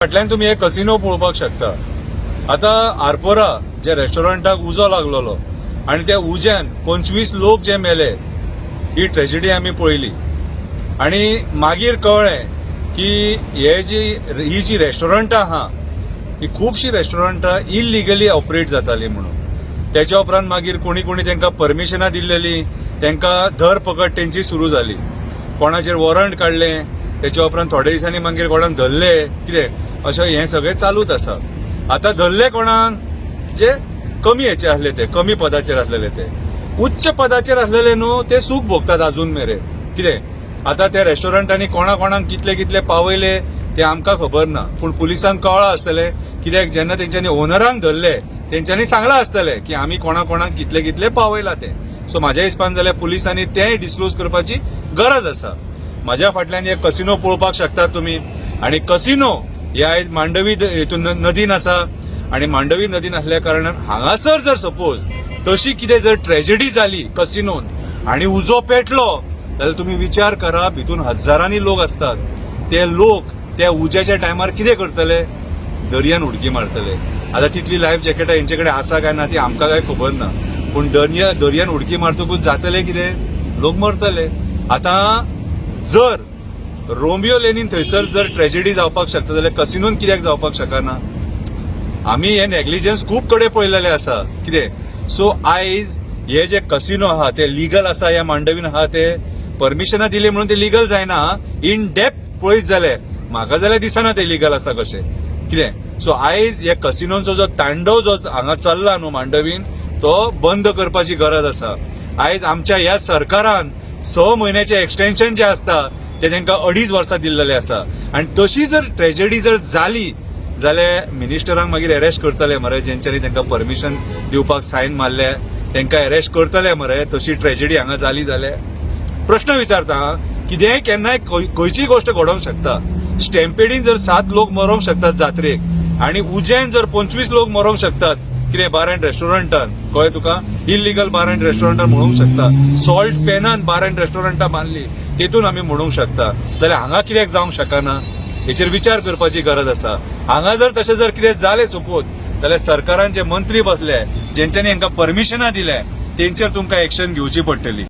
फाटल्यान तुम्ही एक कसिनो पळोवपाक शकता। आता आरपोरा जे रेस्टॉरंटाक उजो लागलेलो आणि त्या उज्यान 25 लोक जे मेले, ही ट्रेजेडी आम्ही पळयली। आणि मागीर कळ्ळें की ही जी रेस्टॉरंटां आहा ही खूबशी रेस्टॉरंटां इलिगली ऑपरेट जाताली म्हणून। त्याच्या उपरांत मागीर कोणी कोणी तांकां परमिशनां दिल्लेली, तांकां धरपकड तेंची सुरू जाली, कोणाचेर वॉरंट काडलें, त्याच्या उपरांत थोड्या दिसांनी मागीर कोणाक धरले, कितें अशें हें सगळें चालूच आसा। आता धरले कोणाक, जे कमी हेचे आसले, ते कमी पदाचेर आसलेले, ते उच्च पदाचेर आसलेले न्हू, ते सूख भोगतात अजून मेरेन। कितें आता त्या रेस्टॉरंटांनी कोणाक कितले कितले पावयले ते आमकां खबर ना, पूण पुलिसांक कळ्ळां आसतलें, कित्याक जेन्ना तेंच्यांनी ओनरांक धरले तेंच्यांनी सांगलां आसतलें की आमी कोणाक कितले कितले पावयला ते। सो म्हाज्या हिसपान जाल्यार पुलिसांनी तेंय डिस्क्लोज करपाची गरज आसा। म्हाज्या फाटल्यान एक कसिनो पळोवपाक शकतात तुमी, आणि कसिनो हे आयज मांडवी हितून नदीन आसा, आणि मांडवी नदीन आसल्या कारणान हांगासर जर सपोज तशी कितें जर ट्रेजेडी जाली कसिनोन आणि उजो पेटलो, जाल्यार तुम्ही विचार करा, भितून हजारांनी लोक असतात, ते लोक त्या उज्याच्या टायमार कितें करतले? दर्यान उडकी मारतले। आता तितली लायफ जॅकेटां हेंचे कडेन आसा काय ना ती आमकां काय खबर ना, पूण दर्यान उडकी मारतकूच जातले कितें? लोक मरतले। आता जर रोमियो लेनीन थंयसर जर ट्रेजेडी जावपाक शकता जाल्यार कसिनोन कित्याक जावपाक शकना? आमी हे नेग्लिजन्स खूब कडेन पळयलेले आसा। कितें सो आयज हे जे कसिनो आहा ते लिगल आसा, ह्या मांडवीन आहा ते परमिशनां दिली म्हणून ते लिगल जायना। इन डेप्थ पळयत जाल्यार म्हाका जाल्यार दिसना ते लिगल आसा कशें। कितें सो आयज हे कसिनोंचो जो तांडव जो हांगा चल्ला न्हू मांडवीन, तो बंद करपाची गरज आसा। आयज आमच्या ह्या सरकारान 6 म्हयन्याचे एक्सटेन्शन जे आसता ते तांकां 2.5 वर्सां दिल्लेले आसा, आणि तशी जर ट्रेजेडी जर जाली जाल्यार मिनिस्टरांक मागीर अरेस्ट करतले मरे, जेंच्यांनी तांकां परमिशन दिवपाक सायन मारले तांकां अरेस्ट करतले मरे। तशी ट्रेजेडी हांगा जाली जाल्यार प्रश्न विचारता, कितेंय केन्नाय खंयची गोष्ट घडोवंक शकता। स्टॅम्पेडीन जर 7 लोक मरोंक शकतात जात्रेक, आणि उज्जैन जर 25 लोक मरोंक शकतात कितें बार एंड रेस्टॉरंटान, कळ्ळें तुका? इलिगल बार एंड रेस्टॉरंटान म्हणूंक शकता, सॉल्ट पेनान बार एंड रेस्टॉरंटां बांदली तेतून आमी म्हणूंक शकता, जाल्यार हांगा कित्याक जावंक शकना? हेचेर विचार करपाची गरज आसा। हांगा जर तशें जर कितें जालें सपोज, जाल्यार सरकारान जे मंत्री बसले, जेंच्यांनी हांकां परमिशनां दिल्या, तेंचेर तुमकां एक्शन घेवची पडटली।